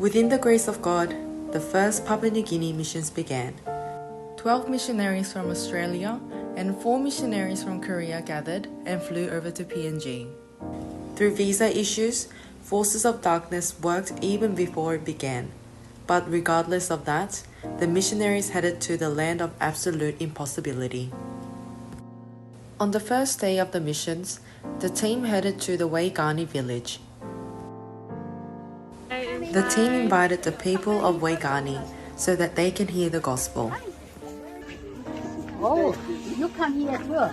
Within the grace of God, the first Papua New Guinea missions began. 12 missionaries from Australia and 4 missionaries from Korea gathered and flew over to PNG. Through visa issues, forces of darkness worked even before it began. But regardless of that, the missionaries headed to the land of absolute impossibility. On the first day of the missions, the team headed to the Waigani village. The team invited the people of Waigani so that they can hear the gospel. Oh, you come here too.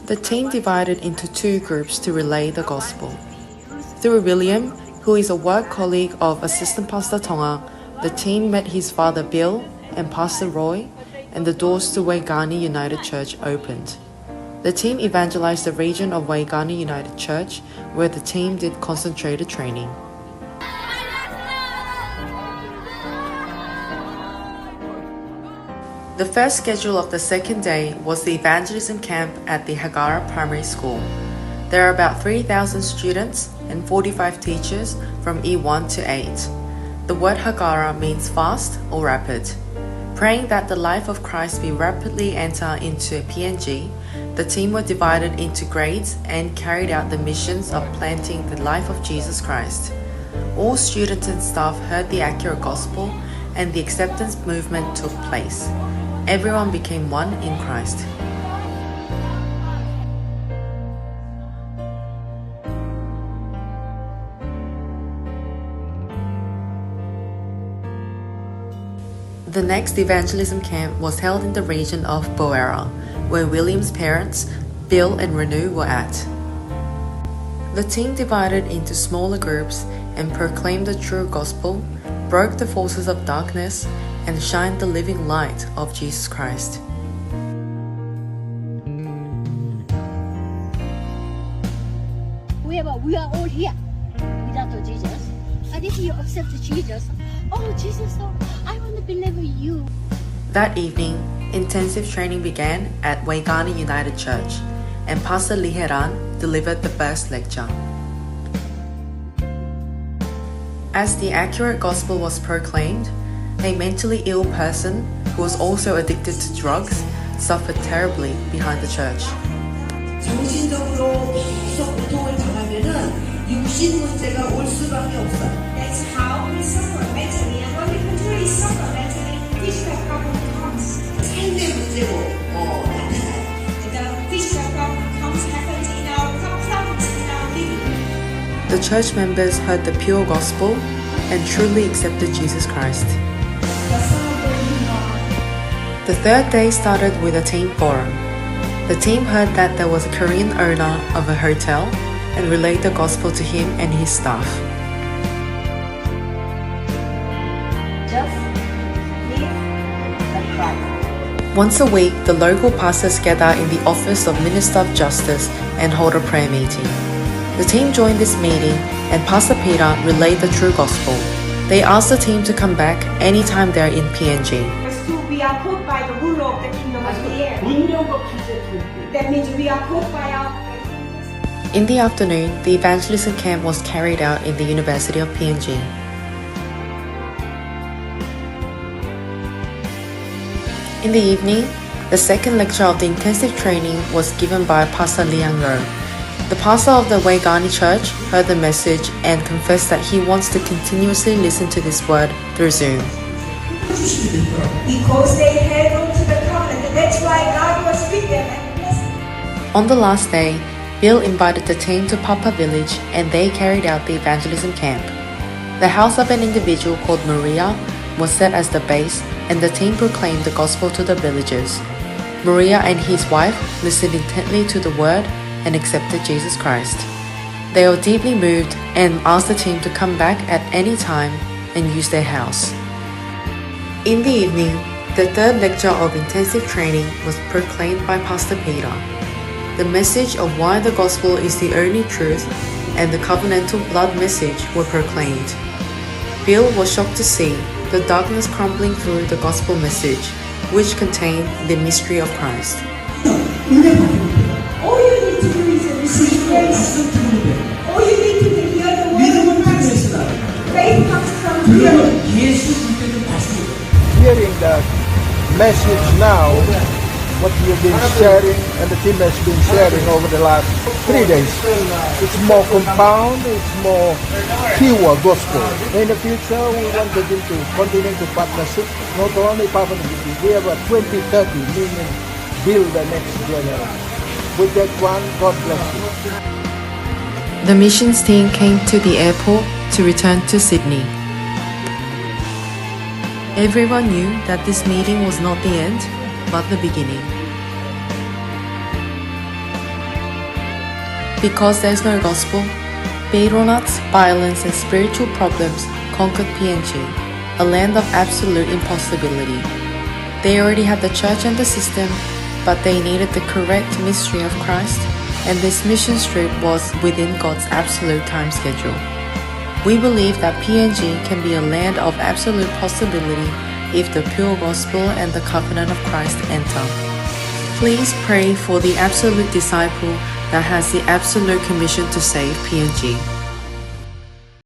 The team divided into 2 groups to relay the gospel. Through William, who is a work colleague of Assistant Pastor Tonga, the team met his father Bill and Pastor Roy, and the doors to Waigani United Church opened. The team evangelized the region of Waigani United Church, where the team did concentrated training. The first schedule of the second day was the evangelism camp at the Hagara Primary School. There are about 3,000 students and 45 teachers from E1 to 8. The word Hagara means fast or rapid. Praying that the life of Christ be rapidly enter into PNG, the team were divided into grades and carried out the missions of planting the life of Jesus Christ. All students and staff heard the accurate gospel and the acceptance movement took place. Everyone became one in Christ. The next evangelism camp was held in the region of Boera, where William's parents, Bill and Renu, were at. The team divided into smaller groups and proclaimed the true gospel, broke the forces of darkness, and shined the living light of Jesus Christ. We are all here without Jesus. And if you accept Jesus, oh Jesus, I want to believe in you. That evening, intensive training began at Waigani United Church, and Pastor Liheran delivered the first lecture. As the accurate gospel was proclaimed, a mentally ill person who was also addicted to drugs suffered terribly behind the church. 정신적으로 계속 고통을 당하면은 육신 문제가 올 수밖에 없어. That's how we suffer mentally, and when we truly suffer mentally, physical problem comes. 삶의 문제로 나타나요. The physical problem happens in our problems in our living. The church members heard the pure gospel and truly accepted Jesus Christ. The third day started with a team forum. The team heard that there was a Korean owner of a hotel and relayed the gospel to him and his staff. Just live the Christ. Once a week, the local pastors gather in the office of Minister of Justice and hold a prayer meeting. The team joined this meeting and Pastor Peter relayed the true gospel. They asked the team to come back anytime they're in PNG. We are put by the ruler of the kingdom of the air. That means we are put by our. In the afternoon, the evangelism camp was carried out in the University of PNG. In the evening, the second lecture of the intensive training was given by Pastor Liang Ro. The pastor of the Waigani Church heard the message and confessed that he wants to continuously listen to this word through Zoom. Because they held on to the covenant, that's why God was with them and blessed them. On the last day, Bill invited the team to Papa Village and they carried out the evangelism camp. The house of an individual called Maria was set as the base and the team proclaimed the gospel to the villagers. Maria and his wife listened intently to the word and accepted Jesus Christ. They were deeply moved and asked the team to come back at any time and use their house. In the evening, the third lecture of intensive training was proclaimed by Pastor Peter. The message of why the gospel is the only truth and the covenantal blood message were proclaimed. Bill was shocked to see the darkness crumbling through the gospel message, which contained the mystery of Christ. All you need to do is receive grace. All you need to do is hear the word of Christ. message now, what you've been sharing and the team has been sharing over the last 3 days. It's more compound, it's more pure gospel. In the future, we want them to continue to partnership, not only Papua New Guinea, we have a 2030 million build the next generation. With that one, God bless you. The missions team came to the airport to return to Sydney. Everyone knew that this meeting was not the end, but the beginning. Because there's no gospel, Beirolats, violence and spiritual problems conquered PNG, a land of absolute impossibility. They already had the church and the system, but they needed the correct mystery of Christ, and this mission trip was within God's absolute time schedule. We believe that PNG can be a land of absolute possibility if the pure gospel and the covenant of Christ enter. Please pray for the absolute disciple that has the absolute commission to save PNG.